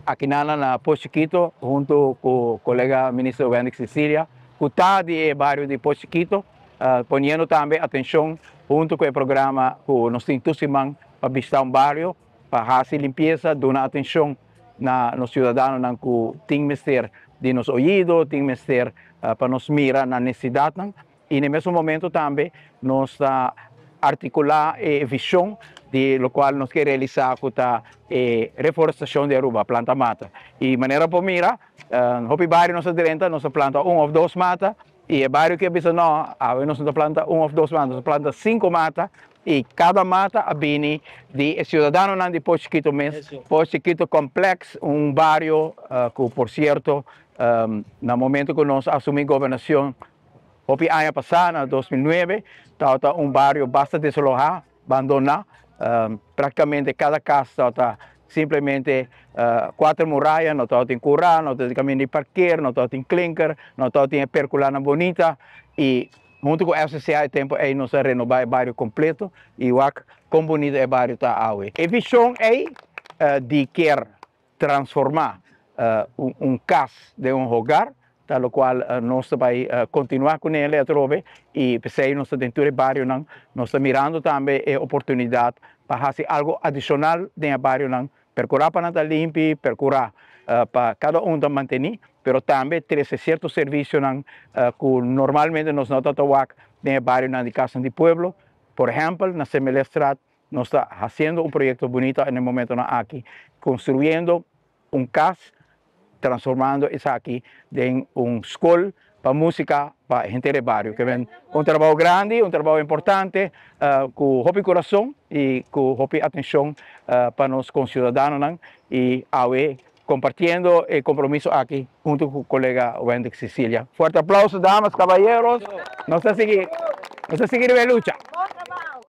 aqui na Poço Chiquito, junto com o colega ministro Wendy Cecília, que está no bairro de Poço Chiquito, ponendo também atenção junto com o programa que nós temos para visitar um bairro, para fazer limpeza, dar atenção nos cidadãos que têm que de nos ouvidos, têm que para nos mirar na necessidade. E no mesmo momento também nós articular a visão de lo qual nós queremos realizar com a reforestação de Aruba, planta mata. E maneira por mira, no bairro nós planta 1 ou 2 mata, e o bairro que bisa não, nós planta 1 ou 2 matas, nós planta 5 matas, e cada mata vem de cidadãos de Poço Chiquito mesmo. Poço Chiquito complexo, bairro que, por certo, no momento que nós assumimos a governação, o ano passado, em 2009, estava bairro bastante desalojado, abandonado. Praticamente cada casa está simplesmente 4 muralhas, não tem curral, não tem caminho de parqueiro, não tem clinker, não tem perculana bonita. E junto com a FCA, tempo aí nós renovar o bairro completo e o como bonito é o bairro está aí. A visão é de querer transformar casa de lugar, tal qual nós vamos continuar com ele a trover e pensei nós dentro do bairro nós estamos mirando também a oportunidade para fazer algo adicional dentro do bairro procurar para estar limpo, procurar para cada manter, mas também ter certos serviços que normalmente nós não tratamos dentro do bairro de Casa do Pueblo. Por exemplo, na Semelestrat nós estamos fazendo projeto bonito no momento aqui, construindo casa, transformando isso aqui em escola para música para a gente do bairro. Que vem trabalho grande, trabalho importante, com o coração e com atenção para os concidadãos e compartilhando o compromisso aqui junto com o colega Wendy Cecília. Fuerte aplauso, damas, caballeros. Nos a seguir a lucha.